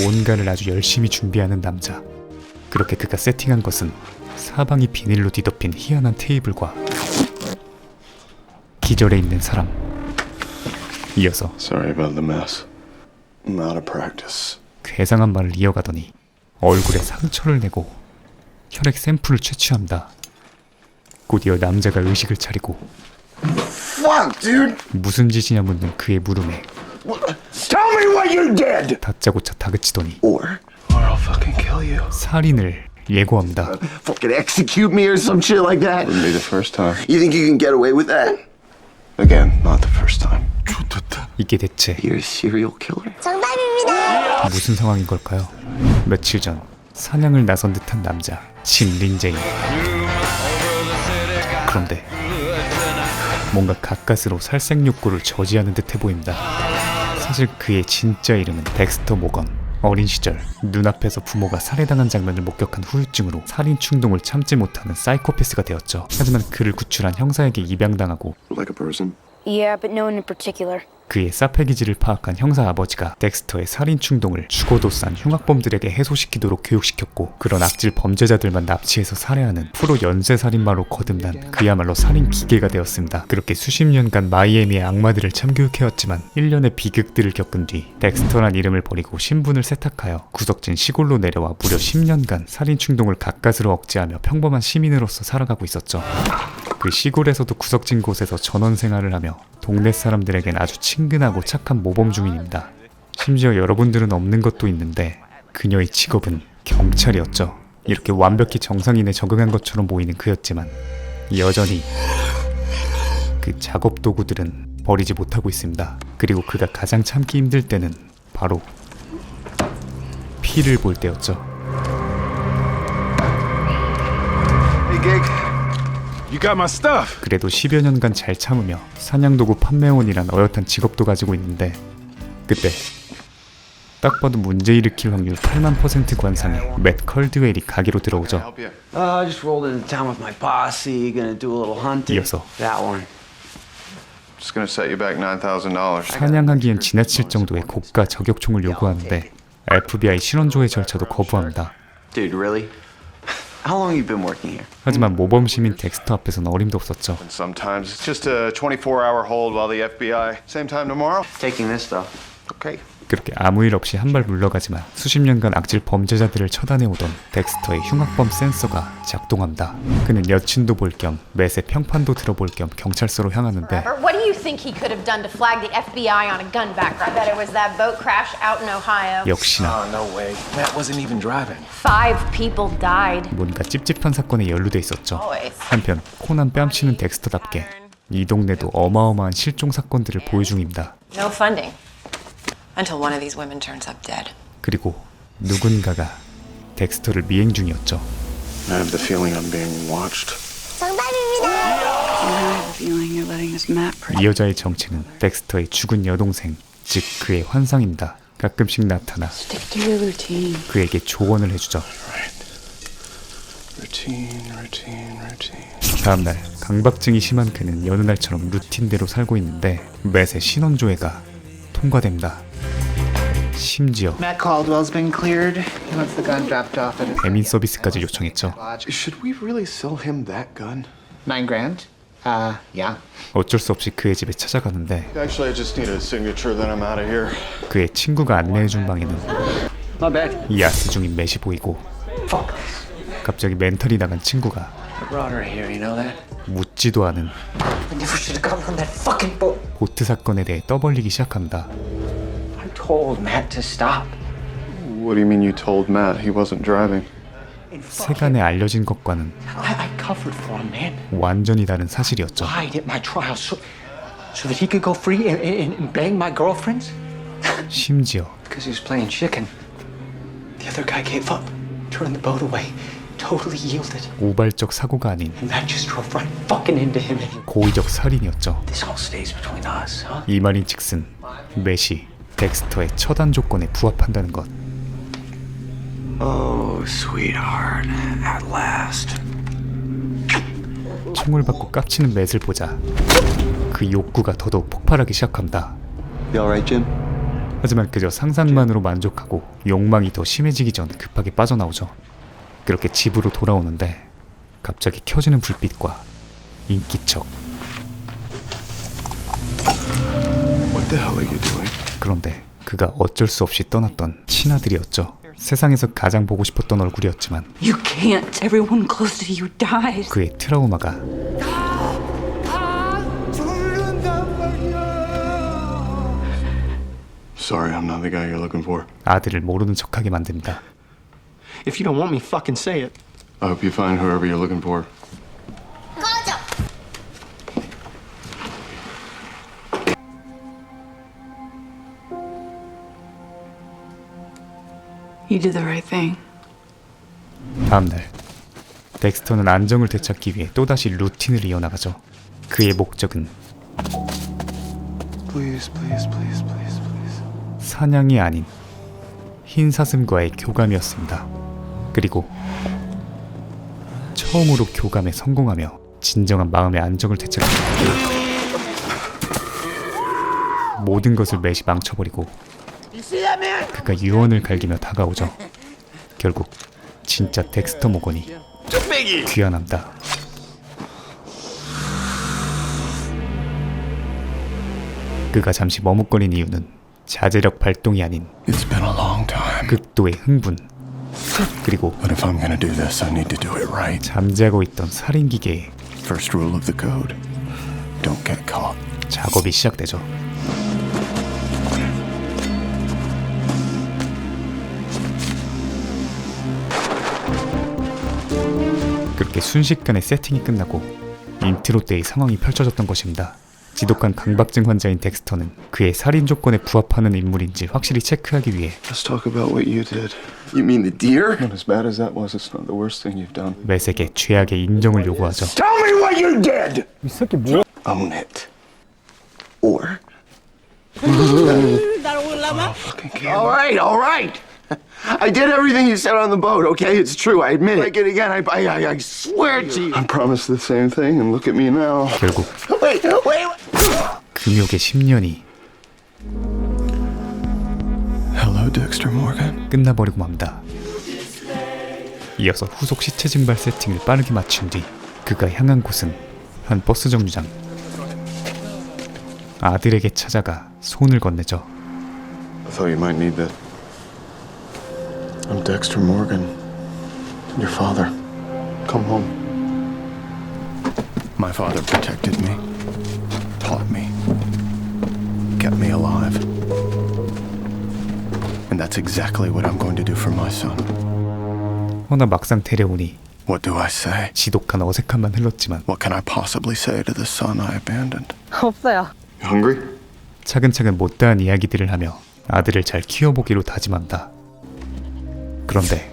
뭔가를 아주 열심히 준비하는 남자. 그렇게 그가 세팅한 것은 사방이 비닐로 뒤덮인 희한한 테이블과 기절해 있는 사람. 이어서 Sorry about the mess. I'm out of practice. 괴상한 말을 이어가더니 얼굴에 상처를 내고 혈액 샘플을 채취합니다. 곧이어 남자가 의식을 차리고 Fuck, dude! 무슨 짓이냐 묻는 그의 물음에 Tell me what you did! 다짜고짜 다그치더니 Or I'll fucking kill you. 살인을 예고합니다. Fucking execute me or some shit like that. Wouldn't be the first time. You think you can get away with that? Again, not the first time. 이게 대체 You're a serial killer? 무슨 상황인 걸까요? 며칠 전 사냥을 나선 듯한 남자 신 린제이. 그런데 뭔가 가까스로 살생 욕구를 저지하는 듯해 보입니다. 사실 그의 진짜 이름은 덱스터 모건. 어린 시절 눈앞에서 부모가 살해당한 장면을 목격한 후유증으로 살인 충동을 참지 못하는 사이코패스가 되었죠. 하지만 그를 구출한 형사에게 입양당하고 Like a person? Yeah, but no one in particular. 그의 사패기질을 파악한 형사 아버지가 덱스터의 살인 충동을 죽어도 싼 흉악범들에게 해소시키도록 교육시켰고, 그런 악질 범죄자들만 납치해서 살해하는 프로 연쇄살인마로 거듭난 그야말로 살인 기계가 되었습니다. 그렇게 수십 년간 마이애미의 악마들을 참교육해왔지만 1년의 비극들을 겪은 뒤 덱스터란 이름을 버리고 신분을 세탁하여 구석진 시골로 내려와 무려 10년간 살인 충동을 가까스로 억제하며 평범한 시민으로서 살아가고 있었죠. 그 시골에서도 구석진 곳에서 전원 생활을 하며 동네 사람들에겐 아주 친근하고 착한 모범 주민입니다. 심지어 여러분들은 없는 것도 있는데 그녀의 직업은 경찰이었죠. 이렇게 완벽히 정상인에 적응한 것처럼 보이는 그였지만 여전히 그 작업 도구들은 버리지 못하고 있습니다. 그리고 그가 가장 참기 힘들 때는 바로 피를 볼 때였죠. Hey, Gig. You got my stuff. 그래도 10여 년간 잘 참으며 사냥도구 판매원이란 어엿한 직업도 가지고 있는데, 그때 딱 봐도 문제 일으킬 확률 8만% 관상의 맷 컬드웰이 가게로 들어오죠. I just rolled into town with my posse, gonna do a little hunting. 이어서 That one. Just gonna set you back $9,000. 사냥하기엔 지나칠 정도의 고가 저격총을 요구하는데 FBI 신원조회 절차도 거부합니다. Dude, really? How long you been working here? 하지만 모범 시민 덱스터 앞에서는 어림도 없었죠. And sometimes it's just a 24-hour hold while the FBI. Same time tomorrow? Taking this stuff. Okay. 그렇게 아무 일 없이 한 발 물러가지만 수십 년간 악질 범죄자들을 처단해오던 덱스터의 흉악범 센서가 작동합니다. 그는 여친도 볼 겸 맷의 평판도 들어볼 겸 경찰서로 향하는데 What do you think he could have done to flag the FBI on a gun background? I bet it was that boat crash out in Ohio. 역시나 No way. Matt wasn't even driving. 5 people died. 뭔가 찝찝한 사건에 연루돼 있었죠. Always. 한편 코난 뺨치는 덱스터답게 이 동네도 어마어마한 실종 사건들을 보유 중입니다. No funding until one of these women turns up dead. 그리고 누군가가 덱스터를 미행 중이었죠. I have the feeling I'm being watched. 이 여자의 정체는 덱스터의 죽은 여동생, 즉 그의 환상입니다. 가끔씩 나타나 그에게 조언을 해주죠. Routine. 다음날 강박증이 심한 그는 여느 날처럼 루틴대로 살고 있는데 맷의 신원조회가 통과됩니다. 심지어 Matt Caldwell's been cleared. He wants the gun dropped off at his 배민 서비스까지 요청했죠. Should we really sell him that gun? $9,000. Yeah. 어쩔 수 없이 그의 집에 찾아가는데 Actually, I just need a signature, then I'm out of here. 그의 친구가 안내해준 방에는 My bad. 야스 중인 맷이 보이고 갑자기 멘탈이 나간 친구가 I brought her here, you know that? 묻지도 않은 I never should have come from that fucking boat. 보트 사건에 대해 떠벌리기 시작합니다. I told Matt to stop. What do you mean you told Matt he wasn't driving? 세간에 알려진 것과는 I covered for him, man. 완전히 다른 사실이었죠. Lied at my trial so that he could go free and bang my girlfriends. 심지어 Because he was playing chicken. The other guy gave up, turned the boat away, totally yielded. 우발적 사고가 아닌 And Matt just drove right fucking into him. 고의적 살인이었죠. This all stays between us, huh? 이 말인즉슨 맷이 덱스터의 처단 조건에 부합한다는 것. Oh, sweetheart. At last. 총을 받고 깝치는 맷을 보자 그 욕구가 더더욱 폭발하기 시작합니다. You alright, Jim? 하지만 그저 상상만으로 만족하고 욕망이 더 심해지기 전 급하게 빠져나오죠. 그렇게 집으로 돌아오는데 갑자기 켜지는 불빛과 인기척. What the hell are you doing? 그런데 그가 어쩔 수 없이 떠났던 친아들이었죠. 세상에서 가장 보고 싶었던 얼굴이었지만 You can't. Everyone close to you dies. 그의 트라우마가 Sorry, I'm not the guy you're looking for. 아들을 모르는 척하게 만듭니다. If you don't want me, fucking say it. I hope you find whoever you're looking for. You did the right thing. 다음날 덱스터는 안정을 되찾기 위해 또다시 루틴을 이어나가죠. 그의 목적은 Please, please, please, please, please. 사냥이 아닌 흰사슴과의 교감이었습니다. 그리고 처음으로 교감에 성공하며 진정한 마음의 안정을 되찾습니다. 모든 것을 매시 망쳐버리고 그가 유언을 갈기며 다가오죠. 결국 진짜 덱스터 모건이 귀환한다. 그가 잠시 머뭇거린 이유는 자제력 발동이 아닌 It's been a long time. 극도의 흥분, 그리고 But if I'm gonna do this, I need to do it right. 잠자고 있던 살인기계의 First rule of the code: don't get caught. 작업이 시작되죠. 그렇게 순식간에 세팅이 끝나고 인트로 때의 상황이 펼쳐졌던 것입니다. 지독한 강박증 환자인 덱스터는 그의 살인 조건에 부합하는 인물인지 확실히 체크하기 위해 Let's talk about what you did. You mean the deer? Not as bad as that was. It's not the worst thing you've done. 매색의 죄악의 인정을 요구하죠. Tell me what you did. 이 새끼 뭐야? Own it. Or. All right. I did everything you said on the boat, okay? It's true, I admit it. Like it again, I swear to you. I promised the same thing, and look at me now. 결국 Wait. 금욕의 10년이 Hello, Dexter Morgan. 끝나버리고 맙니다. 이어서 후속 시체 증발 세팅을 빠르게 마친 뒤 그가 향한 곳은 한 버스 정류장. 아들에게 찾아가 손을 건네죠. I thought you might need that. I'm Dexter Morgan. Your father. Come home. My father protected me, taught me, kept me alive. And that's exactly what I'm going to do for my son. 허나 막상 데려오니 What do I say? 지독한 어색함만 흘렀지만 What can I possibly say to the son I abandoned? 없어요. You hungry? 차근차근 못다한 이야기들을 하며 아들을 잘 키워보기로 다짐한다. 그런데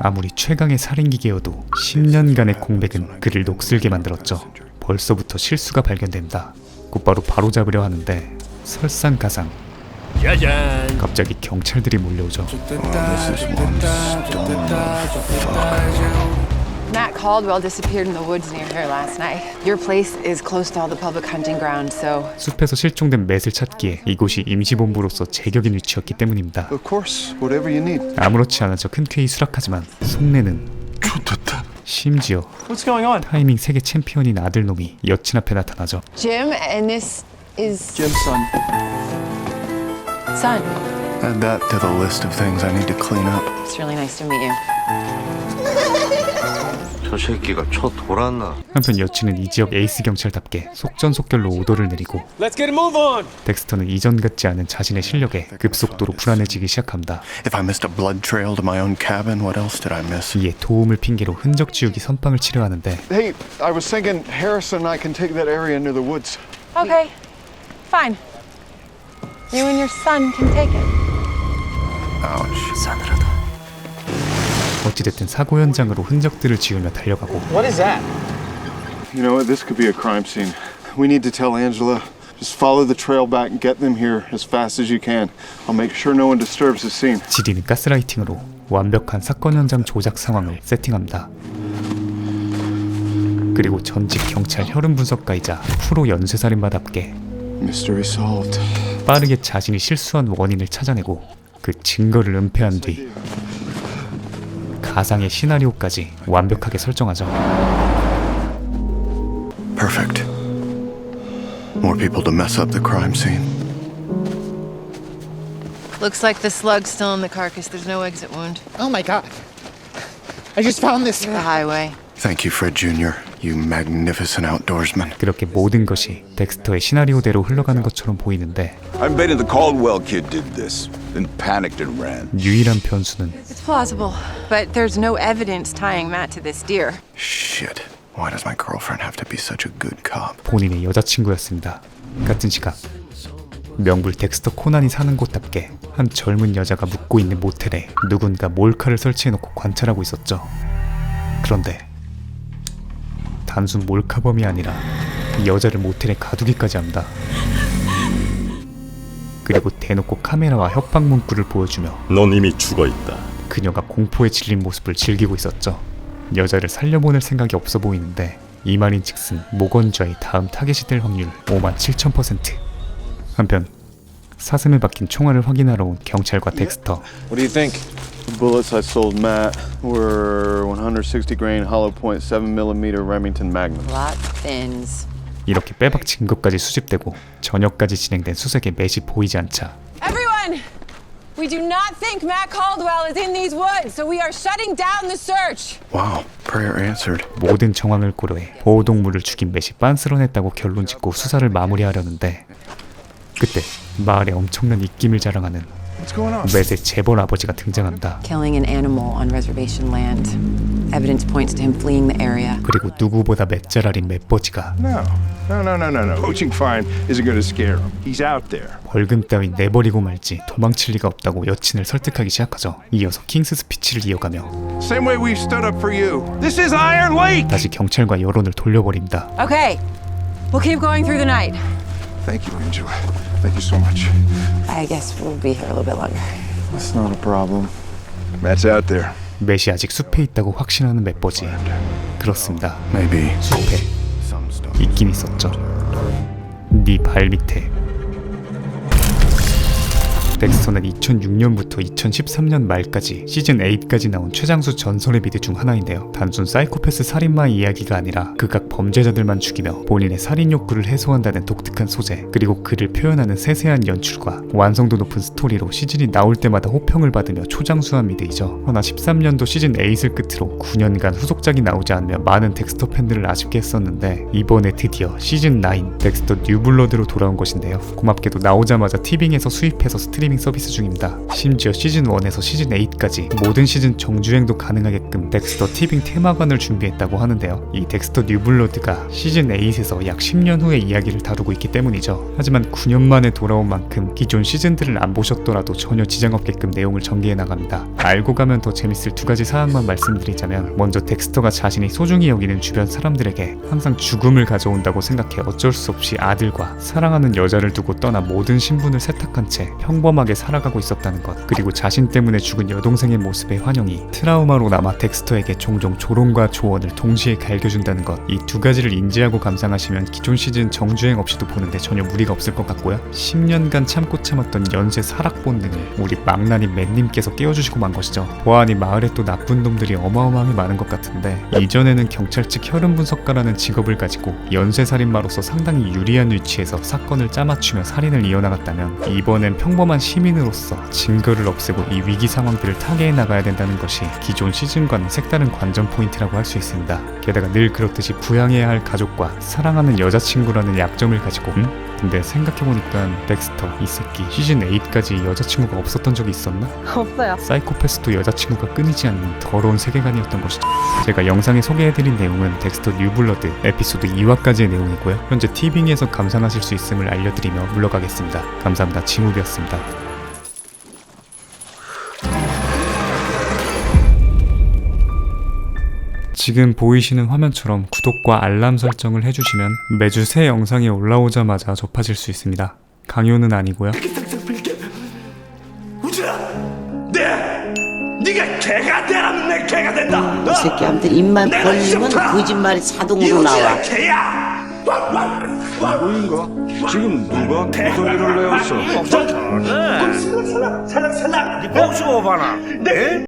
아무리 최강의 살인기계여도 10년간의 공백은 그를 녹슬게 만들었죠. 벌써부터 실수가 발견된다. 곧바로 바로잡으려 하는데 설상가상 갑자기 경찰들이 몰려오죠. This is one storm of fuck. Matt Caldwell disappeared in the woods near here last night. Your place is close to all the public hunting grounds, so 숲에서 실종된 맷을 찾기에 이곳이 임시본부로서 제격인 위치였기 때문입니다. Of course, whatever you need. 아무렇지 않아 저 큰 쾌히 수락하지만 속내는 좋다. 심지어 What's going on? 타이밍 세계 챔피언인 아들놈이 여친 앞에 나타나죠. Jim, and this is Jim's son. son. Add that to the list of things I need to clean up. It's really nice to meet you. 저 새끼가 쳐 돌았나? 한편 여친은 이 지역 에이스 경찰답게 속전속결로 오더를 내리고 Let's get a move on. 덱스터는 이전 같지 않은 자신의 실력에 급속도로 불안해지기 시작합니다. If I missed a blood trail to my own cabin, what else did I miss? 이에 도움을 핑계로 흔적 지우기 선빵을 치려 하는데 Hey, I was thinking Harrison and I can take that area near the woods. Okay, fine. You and your son can take it. Ouch. 싸늘하다. 어찌됐든 사고 현장으로 흔적들을 지우며 달려가고 What is that? You know what? This could be a crime scene. We need to tell Angela. Just follow the trail back and get them here as fast as you can. I'll make sure no one disturbs the scene. 지리는 가스라이팅으로 완벽한 사건 현장 조작 상황을 세팅합니다. 그리고 전직 경찰 혈흔 분석가이자 프로 연쇄살인마답게 Mystery solved. 빠르게 자신이 실수한 원인을 찾아내고 그 증거를 은폐한 뒤 가상의 시나리오까지 완벽하게 설정하죠. Perfect. More people to mess up the crime scene. Looks like the slug's still in the carcass. There's no exit wound. Oh my god. I just found this. The highway. Thank you, Fred Jr., you magnificent outdoorsman. 그렇게 모든 것이 덱스터의 시나리오대로 흘러가는 것처럼 보이는데 I'm betting the Caldwell kid did this, then panicked and ran. 유일한 변수는 It's plausible, but there's no evidence tying Matt to this deer. Shit. Why does my girlfriend have to be such a good cop? 본인의 여자친구였습니다. 같은 시각 명불 덱스터 코난이 사는 곳답게 한 젊은 여자가 묵고 있는 모텔에 누군가 몰카를 설치해놓고 관찰하고 있었죠. 그런데 단순 몰카범이 아니라 여자를 모텔에 가두기까지 합니다. 그리고 대놓고 카메라와 협박 문구를 보여주며 넌 이미 죽어있다. 그녀가 공포에 질린 모습을 즐기고 있었죠. 여자를 살려보낼 생각이 없어 보이는데 이 말인즉슨 모건좌의 다음 타겟이 될 확률 57,000%. 한편 사슴에 박힌 총알을 확인하러 온 경찰과 덱스터. What do you think? The bullets I sold Matt were 160 grain hollow point 7mm Remington Magnum. Lot thins. 이렇게 빼박 증거까지 수집되고 저녁까지 진행된 수색에 맷이 보이지 않자 Everyone! We do not think Matt Caldwell is in these woods, so we are shutting down the search. Wow, prayer answered. 모든 정황을 고려해 보호동물을 죽인 맷이 빤스런했다고 결론짓고 수사를 마무리하려는데 그때 마을에 엄청난 입김을 자랑하는 맷의 재벌 아버지가 등장합니다. Killing an animal on reservation land. Evidence points to him fleeing the area. 그리고 누구보다 맷 잘 알인 맷버지가 No. Poaching fine isn't going to scare him. He's out there. 벌금 따윈 내버리고 말지 도망칠 리가 없다고 여친을 설득하기 시작하죠. 이어서 킹스 스피치를 이어가며 Same way we stood up for you. This is Iron Lake. 다시 경찰과 여론을 돌려버립니다. Okay, we'll keep going through the night. Thank you, Angela. Thank you so much. I guess we'll be here a little bit longer. That's not a problem. Matt's out there. 맷이 아직 숲에 있다고 확신하는 맷버지. 그렇습니다. Maybe. 숲에 있긴 있었죠. 네 발밑에. 덱스터는 2006년부터 2013년 말까지 시즌 8까지 나온 최장수 전설의 미드 중 하나인데요. 단순 사이코패스 살인마의 이야기가 아니라 극악 범죄자들만 죽이며 본인의 살인 욕구를 해소한다는 독특한 소재, 그리고 그를 표현하는 세세한 연출과 완성도 높은 스토리로 시즌이 나올 때마다 호평을 받으며 초장수한 미드이죠. 허나 13년도 시즌 8을 끝으로 9년간 후속작이 나오지 않으며 많은 덱스터 팬들을 아쉽게 했었는데 이번에 드디어 시즌 9 덱스터 뉴블러드로 돌아온 것인데요. 고맙게도 나오자마자 티빙에서 수입해서 스트리밍 서비스 중입니다. 심지어 시즌 1에서 시즌 8까지 모든 시즌 정주행도 가능하게끔 덱스터 티빙 테마관을 준비했다고 하는데요. 이 덱스터 뉴블러드가 시즌 8에서 약 10년 후의 이야기를 다루고 있기 때문이죠. 하지만 9년 만에 돌아온 만큼 기존 시즌들을 안 보셨더라도 전혀 지장 없게끔 내용을 전개해 나갑니다. 알고 가면 더 재밌을 두 가지 사항만 말씀드리자면, 먼저 덱스터가 자신이 소중히 여기는 주변 사람들에게 항상 죽음을 가져온다고 생각해 어쩔 수 없이 아들과 사랑하는 여자를 두고 떠나 모든 신분을 세탁한 채 평범하게 살아가고 있었다는 것, 그리고 자신 때문에 죽은 여동생의 모습의 환영이 트라우마로 남아 덱스터에게 종종 조롱과 조언을 동시에 갈겨준다는 것, 이 두 가지를 인지하고 감상하시면 기존 시즌 정주행 없이도 보는데 전혀 무리가 없을 것 같고요. 10년간 참고 참았던 연쇄 살악 본능을 우리 망나니 맷님께서 깨워주시고 만 것이죠. 보아하니 마을에 또 나쁜 놈들이 어마어마하게 많은 것 같은데, 이전에는 경찰 측 혈흔 분석가라는 직업을 가지고 연쇄살인마로서 상당히 유리한 위치에서 사건을 짜맞추며 살인을 이어나갔다면, 이번엔 평범한 시민으로서 증거를 없애고 이 위기 상황들을 타개해 나가야 된다는 것이 기존 시즌과는 색다른 관전 포인트라고 할 수 있습니다. 게다가 늘 그렇듯이 부양해야 할 가족과 사랑하는 여자친구라는 약점을 가지고 근데 생각해보니까 덱스터 이 새끼 시즌 8까지 여자친구가 없었던 적이 있었나? 없어요. 사이코패스도 여자친구가 끊이지 않는 더러운 세계관이었던 것이죠. 제가 영상에 소개해드린 내용은 덱스터 뉴블러드 에피소드 2화까지의 내용이고요. 현재 티빙에서 감상하실 수 있음을 알려드리며 물러가겠습니다. 감사합니다. 지무비였습니다. 지금 보이시는 화면처럼 구독과 알람 설정을 해주시면 매주 새 영상이 올라오자마자 접하실 수 있습니다. 강요는 아니고요. 네가 개가 되라면 내 개가 된다. 이 새끼한테 입만 벌리면 거짓말이 자동으로 나와. 개야. 누구인가? 지금 누가 목소리를 내었어? 살락살락 네 봉수가 오바나 네?